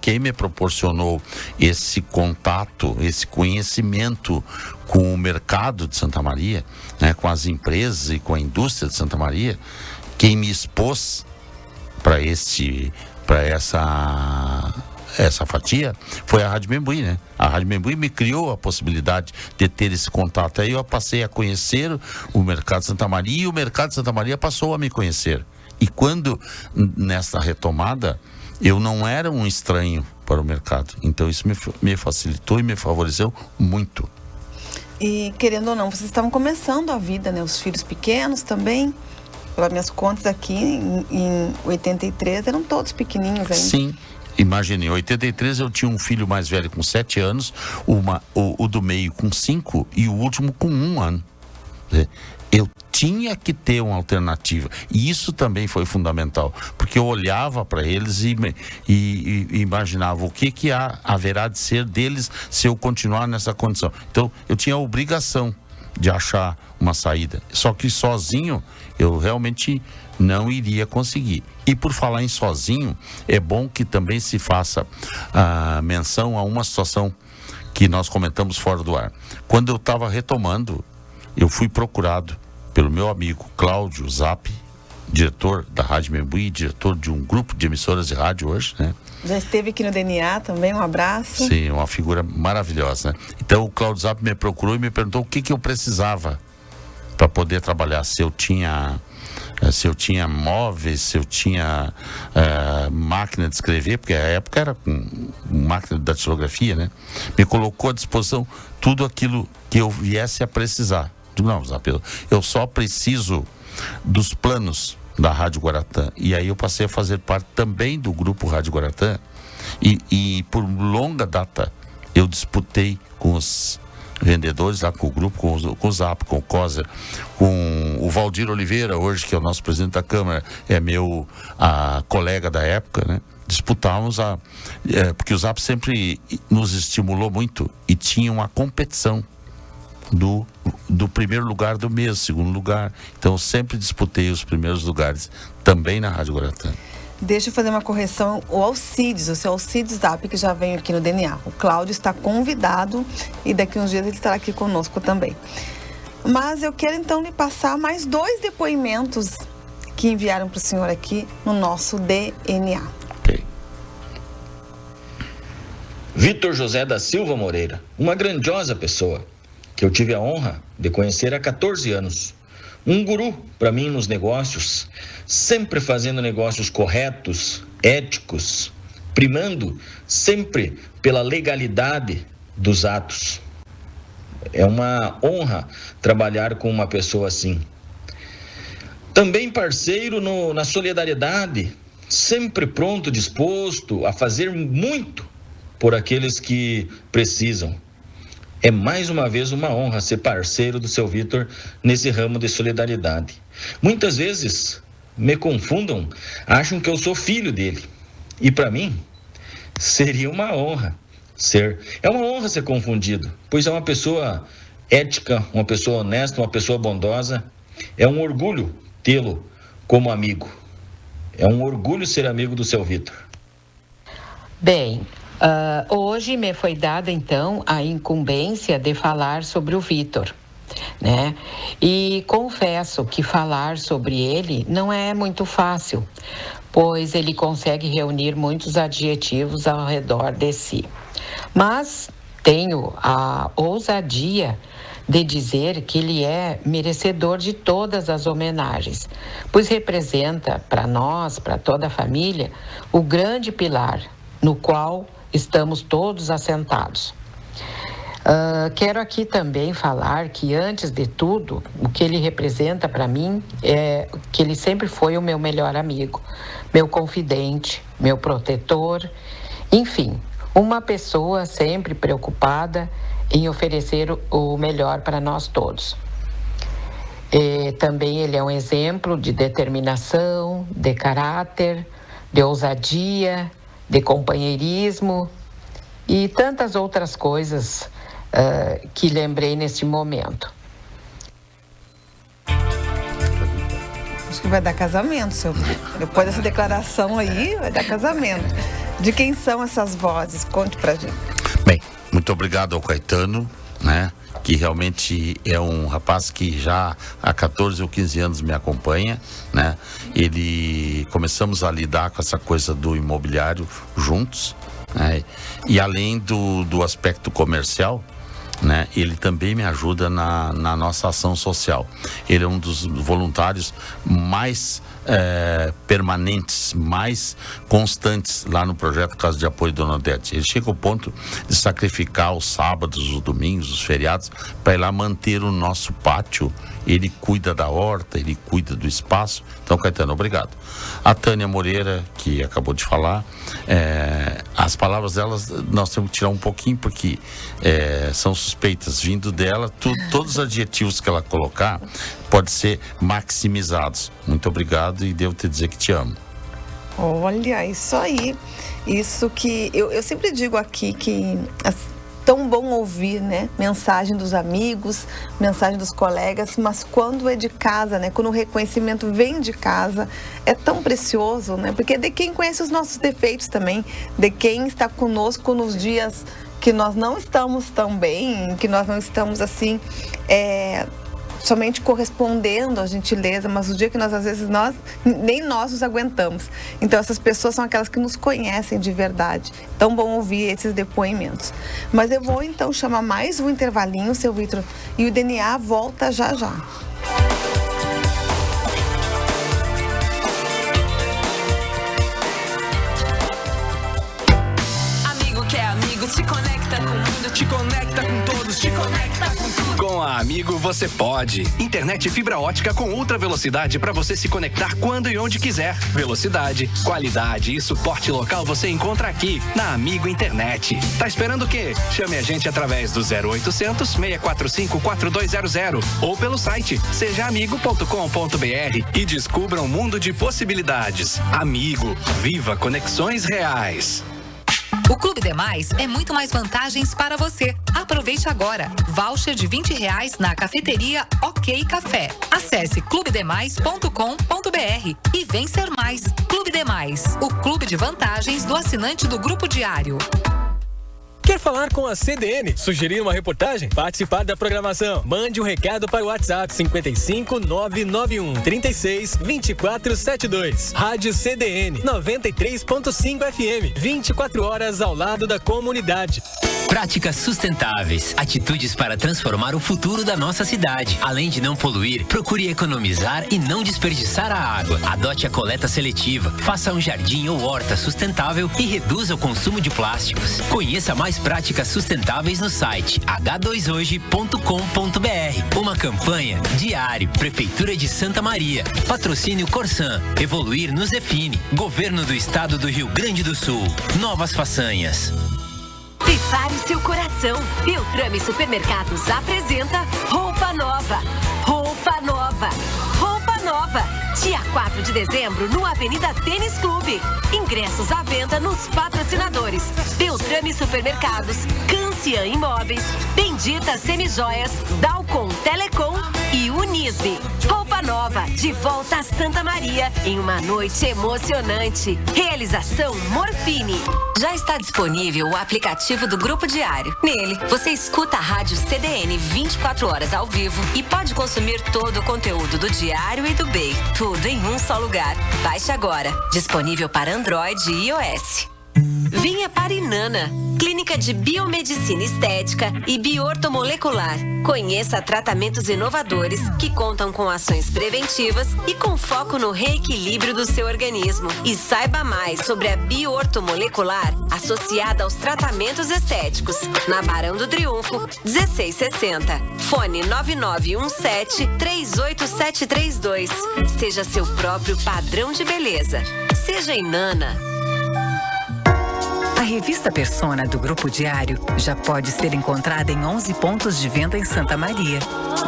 quem me proporcionou esse contato, esse conhecimento com o mercado de Santa Maria, né, com as empresas e com a indústria de Santa Maria, quem me expôs para essa fatia foi a Rádio Membuí, né? A Rádio Membuí me criou a possibilidade de ter esse contato. Aí eu passei a conhecer o mercado de Santa Maria e o mercado de Santa Maria passou a me conhecer. E quando, nessa retomada, eu não era um estranho para o mercado. Então isso me facilitou e me favoreceu muito. E querendo ou não, vocês estavam começando a vida, né? Os filhos pequenos também. Pelas minhas contas aqui, em 83, eram todos pequenininhos ainda. Sim. Imagine, em 83 eu tinha um filho mais velho com 7 anos, o do meio com 5 e o último com 1 ano. Eu tinha que ter uma alternativa. E isso também foi fundamental, porque eu olhava para eles e imaginava o que haverá de ser deles se eu continuar nessa condição. Então, eu tinha a obrigação de achar uma saída. Só que sozinho, eu realmente não iria conseguir. E por falar em sozinho, é bom que também se faça menção a uma situação que nós comentamos fora do ar. Quando eu estava retomando, eu fui procurado pelo meu amigo Cláudio Zap, diretor da Rádio Membuí, diretor de um grupo de emissoras de rádio hoje, né? Já esteve aqui no DNA também, um abraço. Sim, uma figura maravilhosa, né? Então o Cláudio Zap me procurou e me perguntou o que eu precisava para poder trabalhar, se eu tinha móveis, se eu tinha máquina de escrever, porque a época era com máquina de datilografia, né? Me colocou à disposição tudo aquilo que eu viesse a precisar. Digo, não, Zap, eu só preciso dos planos da Rádio Guaratã. E aí eu passei a fazer parte também do grupo Rádio Guaratã e por longa data eu disputei com os vendedores lá, com o grupo, com o Zap, com o Coser, com o Valdir Oliveira, hoje que é o nosso presidente da Câmara, é meu colega da época, né? Disputávamos porque o Zap sempre nos estimulou muito e tinha uma competição do primeiro lugar do mês, segundo lugar. Então eu sempre disputei os primeiros lugares também na Rádio Guaratã. Deixa eu fazer uma correção. O seu Alcides Zap, que já veio aqui no DNA. O Cláudio está convidado e daqui uns dias ele estará aqui conosco também. Mas eu quero então lhe passar mais 2 depoimentos que enviaram para o senhor aqui no nosso DNA. Ok. Vitor José da Silva Moreira, uma grandiosa pessoa que eu tive a honra de conhecer há 14 anos. Um guru para mim nos negócios, sempre fazendo negócios corretos, éticos, primando sempre pela legalidade dos atos. É uma honra trabalhar com uma pessoa assim. Também parceiro na solidariedade, sempre pronto, disposto a fazer muito por aqueles que precisam. É mais uma vez uma honra ser parceiro do seu Vitor nesse ramo de solidariedade. Muitas vezes me confundam, acham que eu sou filho dele. E para mim, seria uma honra ser. É uma honra ser confundido, pois é uma pessoa ética, uma pessoa honesta, uma pessoa bondosa. É um orgulho tê-lo como amigo. É um orgulho ser amigo do seu Vitor. Bem, hoje me foi dada, então, a incumbência de falar sobre o Vitor, né? E confesso que falar sobre ele não é muito fácil, pois ele consegue reunir muitos adjetivos ao redor de si. Mas tenho a ousadia de dizer que ele é merecedor de todas as homenagens, pois representa para nós, para toda a família, o grande pilar no qual estamos todos assentados. Quero aqui também falar que, antes de tudo, o que ele representa para mim é que ele sempre foi o meu melhor amigo, meu confidente, meu protetor, enfim, uma pessoa sempre preocupada em oferecer o melhor para nós todos. Também ele é um exemplo de determinação, de caráter, de ousadia, de companheirismo e tantas outras coisas que lembrei neste momento. Acho que vai dar casamento, seu. Depois dessa declaração aí, vai dar casamento. De quem são essas vozes? Conte pra gente. Bem, muito obrigado ao Caetano, né? Que realmente é um rapaz que já há 14 ou 15 anos me acompanha, né? Começamos a lidar com essa coisa do imobiliário juntos, né? E além do aspecto comercial, né, ele também me ajuda na nossa ação social. Ele é um dos voluntários mais permanentes, mais constantes lá no projeto Casa de Apoio Dona Odete. Ele chega ao ponto de sacrificar os sábados, os domingos, os feriados, para ir lá manter o nosso pátio. Ele cuida da horta, ele cuida do espaço. Então, Caetano, obrigado. A Tânia Moreira, que acabou de falar, as palavras delas nós temos que tirar um pouquinho, porque são suspeitas vindo dela. Todos os adjetivos que ela colocar podem ser maximizados. Muito obrigado e devo te dizer que te amo. Olha, isso aí. Isso que eu sempre digo aqui que tão bom ouvir, né? Mensagem dos amigos, mensagem dos colegas, mas quando é de casa, né? Quando o reconhecimento vem de casa, é tão precioso, né? Porque é de quem conhece os nossos defeitos também, de quem está conosco nos dias que nós não estamos tão bem, que nós não estamos assim, somente correspondendo à gentileza, mas o dia que nós, às vezes, nem nós nos aguentamos. Então, essas pessoas são aquelas que nos conhecem de verdade. Tão bom ouvir esses depoimentos. Mas eu vou, então, chamar mais um intervalinho, seu Vitor, e o DNA volta já já. Amigo que é amigo, te conecta com o mundo, te conecta com todos, te conecta com tudo. Com a Amigo você pode. Internet fibra ótica com ultra velocidade para você se conectar quando e onde quiser. Velocidade, qualidade e suporte local você encontra aqui na Amigo Internet. Tá esperando o quê? Chame a gente através do 0800 645 4200 ou pelo site sejaamigo.com.br e descubra um mundo de possibilidades. Amigo, viva conexões reais. O Clube Demais é muito mais vantagens para você. Aproveite agora. Voucher de R$20 na cafeteria OK Café. Acesse clubedemais.com.br e vem ser mais. Clube Demais, o clube de vantagens do assinante do Grupo Diário. Quer falar com a CDN? Sugerir uma reportagem? Participar da programação? Mande um recado para o WhatsApp 55 991 36 2472. Rádio CDN 93.5 FM. 24 horas ao lado da comunidade. Práticas sustentáveis, atitudes para transformar o futuro da nossa cidade. Além de não poluir, procure economizar e não desperdiçar a água. Adote a coleta seletiva, faça um jardim ou horta sustentável e reduza o consumo de plásticos. Conheça mais práticas sustentáveis no site h2hoje.com.br. Uma campanha Diário, Prefeitura de Santa Maria. Patrocínio Corsan. Evoluir nos define. Governo do Estado do Rio Grande do Sul. Novas façanhas. Prepare o seu coração. Beltrame Supermercados apresenta Roupa Nova. Roupa Nova. Roupa Nova. Dia 4 de dezembro no Avenida Tênis Clube. Ingressos à venda nos patrocinadores: Beltrame Supermercados, Cancian Imóveis, Bendita Semijoias, Dalcom Telecom e Unisbe. Roupa Nova, de volta a Santa Maria em uma noite emocionante. Realização Morfine. Já está disponível o aplicativo do Grupo Diário. Nele, você escuta a rádio CDN 24 horas ao vivo e pode consumir todo o conteúdo do Diário e do BEI. Tudo em um só lugar. Baixe agora. Disponível para Android e iOS. Venha para Inana, clínica de biomedicina estética e biortomolecular. Conheça tratamentos inovadores que contam com ações preventivas e com foco no reequilíbrio do seu organismo. E saiba mais sobre a biortomolecular associada aos tratamentos estéticos. Na Barão do Triunfo, 1660. Fone 9917-38732. Seja seu próprio padrão de beleza. Seja Inana. A revista Persona do Grupo Diário já pode ser encontrada em 11 pontos de venda em Santa Maria.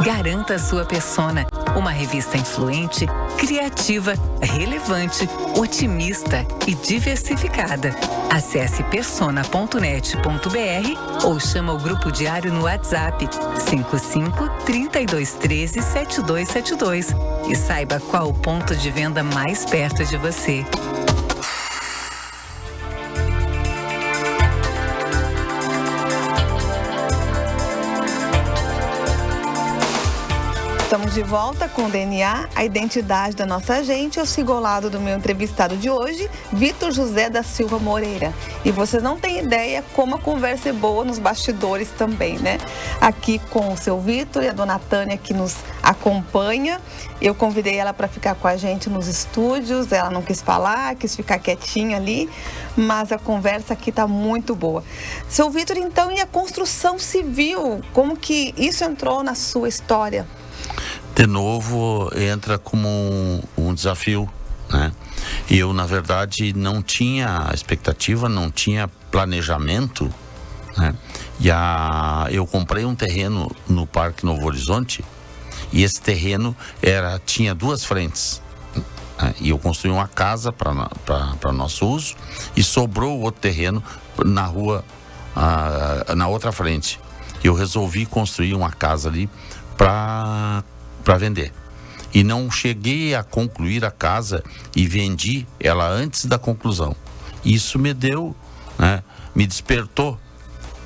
Garanta a sua Persona, uma revista influente, criativa, relevante, otimista e diversificada. Acesse persona.net.br ou chama o Grupo Diário no WhatsApp 55-3213-7272 e saiba qual o ponto de venda mais perto de você. Estamos de volta com o DNA, a identidade da nossa gente. Eu sigo ao lado do meu entrevistado de hoje, Vitor José da Silva Moreira. E vocês não têm ideia como a conversa é boa nos bastidores também, né? Aqui com o seu Vitor e a dona Tânia que nos acompanha. Eu convidei ela para ficar com a gente nos estúdios, ela não quis falar, quis ficar quietinha ali, mas a conversa aqui está muito boa. Seu Vitor, então, e a construção civil? Como que isso entrou na sua história? De novo, entra como um desafio, né? Eu, na verdade, não tinha expectativa, não tinha planejamento, né? Eu comprei um terreno no Parque Novo Horizonte e esse terreno tinha duas frentes, né? E eu construí uma casa para nosso uso e sobrou outro terreno na rua, na outra frente. Eu resolvi construir uma casa ali para vender. E não cheguei a concluir a casa e vendi ela antes da conclusão. Isso me deu, né, me despertou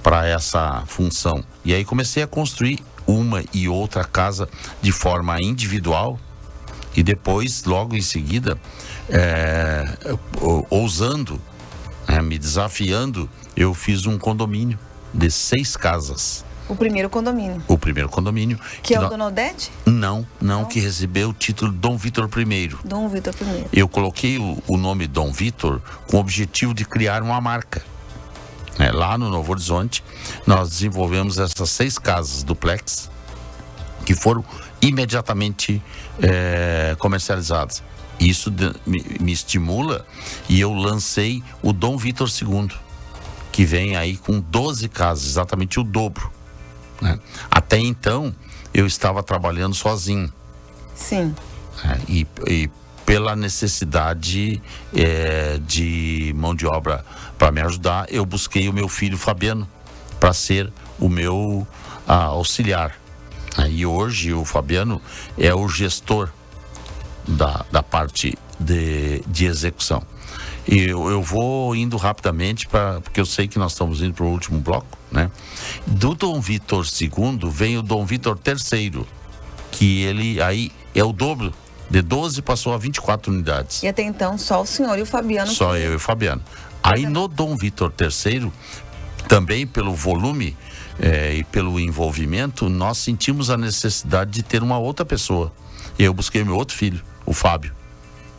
para essa função. E aí comecei a construir uma e outra casa de forma individual e depois, logo em seguida, ousando, me desafiando, eu fiz um condomínio de 6 casas. O primeiro condomínio. O primeiro condomínio. Que é o Dona Odete? Não, que recebeu o título Dom Vitor I. Dom Vitor I. Eu coloquei o nome Dom Vitor com o objetivo de criar uma marca. Lá no Novo Horizonte, nós desenvolvemos essas 6 casas duplex que foram imediatamente comercializadas. Isso me estimula e eu lancei o Dom Vitor II, que vem aí com 12 casas, exatamente o dobro. Até então eu estava trabalhando sozinho. Sim. E pela necessidade de mão de obra para me ajudar, eu busquei o meu filho Fabiano para ser o meu auxiliar. E hoje o Fabiano é o gestor da parte de execução. E eu vou indo rapidamente, porque eu sei que nós estamos indo para o último bloco, né? Do Dom Vitor II vem o Dom Vitor III, que ele aí é o dobro, de 12 passou a 24 unidades. E até então só o senhor e o Fabiano? Só eu e o Fabiano. Aí no Dom Vitor III, também pelo volume e pelo envolvimento, nós sentimos a necessidade de ter uma outra pessoa. Eu busquei meu outro filho, o Fábio,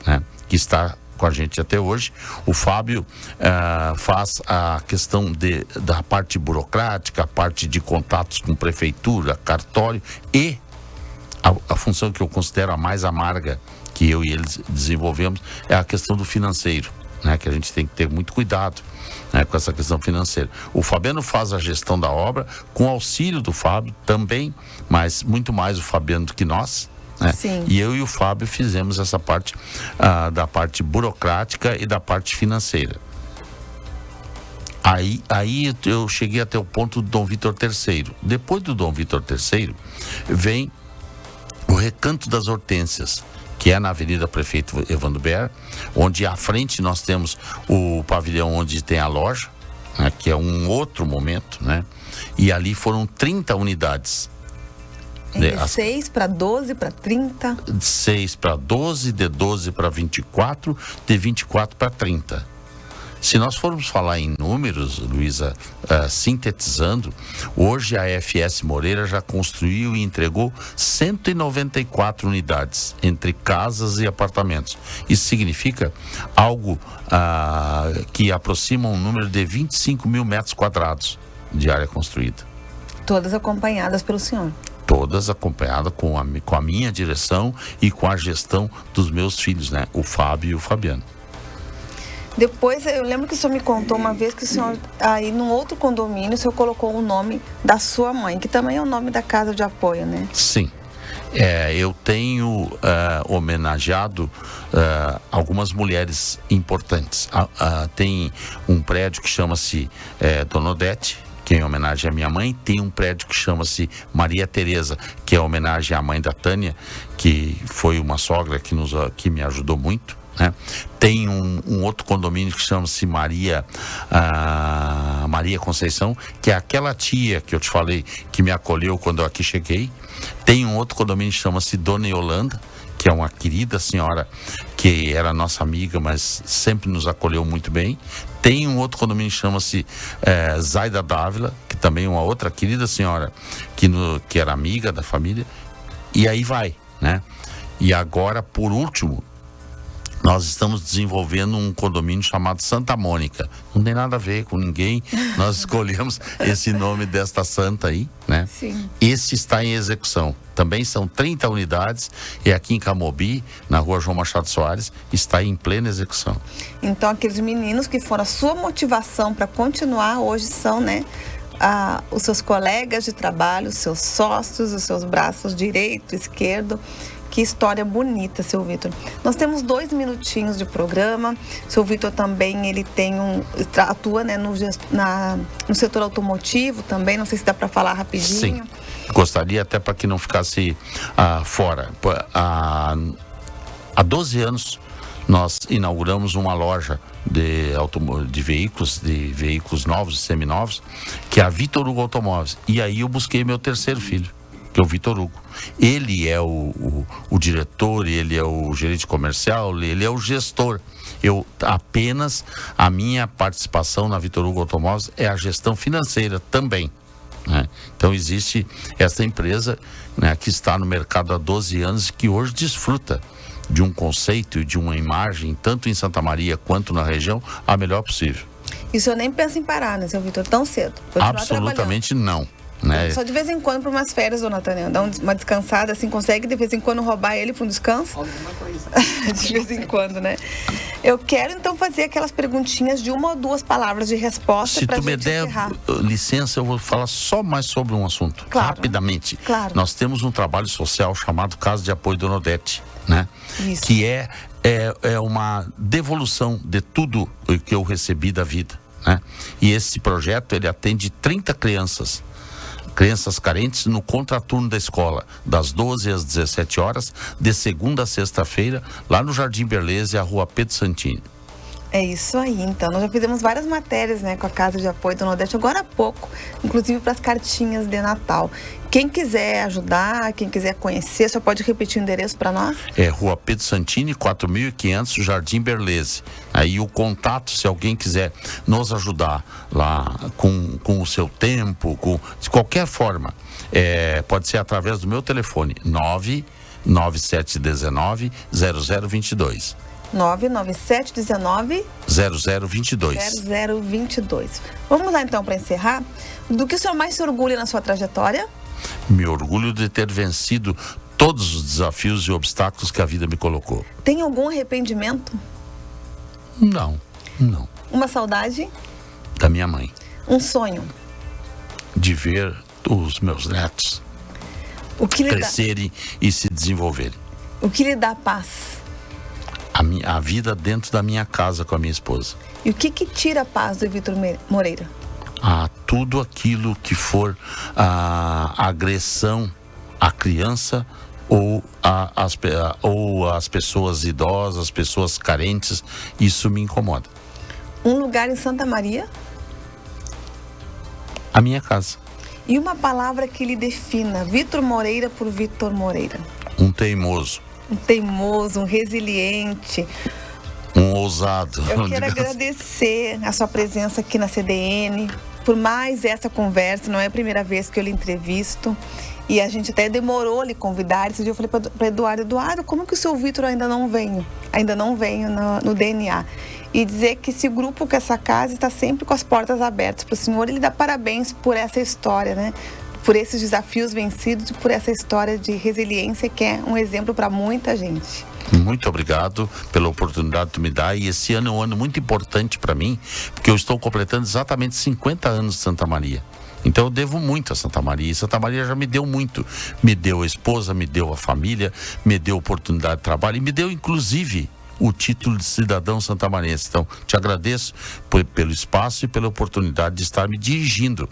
né? Que está com a gente até hoje. O Fábio faz a questão da parte burocrática, a parte de contatos com prefeitura, cartório e a função que eu considero a mais amarga que eu e ele desenvolvemos é a questão do financeiro, né? Que a gente tem que ter muito cuidado, né, com essa questão financeira. O Fabiano faz a gestão da obra com auxílio do Fábio também, mas muito mais o Fabiano do que nós. Sim. E eu e o Fábio fizemos essa parte da parte burocrática e da parte financeira. Aí eu cheguei até o ponto do Dom Vitor III. Depois do Dom Vitor III vem o Recanto das Hortênsias, que é na Avenida Prefeito Evandro Ber, onde à frente nós temos o pavilhão onde tem a loja, né, que é um outro momento, né? E ali foram 30 unidades. De 6 para 12 para 30? 6 para 12, de 12 para 24, de 24 para 30. Se nós formos falar em números, Luísa, sintetizando, hoje a FS Moreira já construiu e entregou 194 unidades, entre casas e apartamentos. Isso significa algo que aproxima um número de 25 mil metros quadrados de área construída. Todas acompanhadas pelo senhor? Todas acompanhadas com a minha direção e com a gestão dos meus filhos, né? O Fábio e o Fabiano. Depois, eu lembro que o senhor me contou uma vez que o senhor, aí num outro condomínio, o senhor colocou o nome da sua mãe, que também é o nome da casa de apoio, né? Sim. Eu tenho homenageado algumas mulheres importantes. Tem um prédio que chama-se Dona Odete, que é em homenagem à minha mãe. Tem um prédio que chama-se Maria Tereza, que é em homenagem à mãe da Tânia, que foi uma sogra que me ajudou muito, né? Tem um outro condomínio que chama-se Maria Conceição, que é aquela tia que eu te falei que me acolheu quando eu aqui cheguei. Tem um outro condomínio que chama-se Dona Yolanda, que é uma querida senhora que era nossa amiga, mas sempre nos acolheu muito bem. Tem um outro condomínio que chama-se Zaida Dávila, que também é uma outra querida senhora que era amiga da família. E aí vai, né? E agora, por último, nós estamos desenvolvendo um condomínio chamado Santa Mônica. Não tem nada a ver com ninguém. Nós escolhemos esse nome desta santa aí, né? Sim. Esse está em execução. Também são 30 unidades. E aqui em Camobi, na rua João Machado Soares, está em plena execução. Então, aqueles meninos que foram a sua motivação para continuar, hoje são, né? Os seus colegas de trabalho, os seus sócios, os seus braços direito, esquerdo. Que história bonita, seu Vitor. Nós temos 2 minutinhos de programa. Seu Vitor também, ele atua, né, no setor automotivo também. Não sei se dá para falar rapidinho. Sim, gostaria até para que não ficasse fora. Há 12 anos nós inauguramos uma loja de veículos novos e seminovos, que é a Vitor Hugo Automóveis. E aí eu busquei meu terceiro filho, que é o Vitor Hugo. Ele é o diretor, ele é o gerente comercial, ele é o gestor. A minha participação na Vitor Hugo Automóveis é a gestão financeira também, né? Então existe essa empresa, né, que está no mercado há 12 anos e que hoje desfruta de um conceito e de uma imagem, tanto em Santa Maria quanto na região, a melhor possível. E o senhor nem pensa em parar, né, seu Vitor, tão cedo? Absolutamente não. Né? Só de vez em quando para umas férias, dona Tânia, dar uma descansada, assim, consegue de vez em quando roubar ele para um descanso? Alguma coisa. De vez em quando, né? Eu quero então fazer aquelas perguntinhas de 1 ou 2 palavras de resposta para a gente encerrar. Se tu me der licença, eu vou falar só mais sobre um assunto, rapidamente. Claro. Nós temos um trabalho social chamado Casa de Apoio Dona Odete, né? Isso. Que é uma devolução de tudo que eu recebi da vida, né? E esse projeto, ele atende 30 crianças carentes no contraturno da escola, das 12 às 17 horas, de segunda a sexta-feira, lá no Jardim Berlese, a rua Pedro Santini. É isso aí, então. Nós já fizemos várias matérias, né, com a Casa de Apoio do Nordeste, agora há pouco, inclusive para as cartinhas de Natal. Quem quiser ajudar, quem quiser conhecer, só pode repetir o endereço para nós? É Rua Pedro Santini, 4500, Jardim Berlese. Aí o contato, se alguém quiser nos ajudar lá com o seu tempo, de qualquer forma, pode ser através do meu telefone, 99719 0022. 99719 0022. Vamos lá então para encerrar. Do que o senhor mais se orgulha na sua trajetória? Me orgulho de ter vencido todos os desafios e obstáculos que a vida me colocou. Tem algum arrependimento? Não. Uma saudade? Da minha mãe. Um sonho? De ver os meus netos crescerem e se desenvolverem. O que lhe dá paz? A vida dentro da minha casa com a minha esposa. E o que tira a paz do Vitor Moreira? Tudo aquilo que for agressão à criança ou às pessoas idosas, pessoas carentes, isso me incomoda. Um lugar em Santa Maria? A minha casa. E uma palavra que lhe defina, Vitor Moreira por Vitor Moreira? Um teimoso. Um teimoso, um resiliente, Um ousado. Eu quero agradecer a sua presença aqui na CDN, por mais essa conversa. Não é a primeira vez que eu lhe entrevisto. E a gente até demorou a lhe convidar. Esse dia eu falei para Eduardo, como que o seu Vitor ainda não veio no DNA? E dizer que esse grupo, que essa casa, está sempre com as portas abertas para o senhor. Ele dá parabéns por essa história, né? Por esses desafios vencidos e por essa história de resiliência que é um exemplo para muita gente. Muito obrigado pela oportunidade que tu me dá, e esse ano é um ano muito importante para mim, porque eu estou completando exatamente 50 anos de Santa Maria. Então eu devo muito a Santa Maria, e Santa Maria já me deu muito. Me deu a esposa, me deu a família, me deu oportunidade de trabalho e me deu inclusive o título de cidadão santamarense. Então, te agradeço pelo espaço e pela oportunidade de estar me dirigindo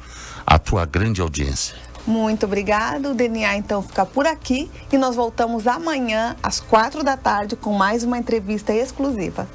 à tua grande audiência. Muito obrigado. O DNA então fica por aqui e nós voltamos amanhã às 4 da tarde com mais uma entrevista exclusiva.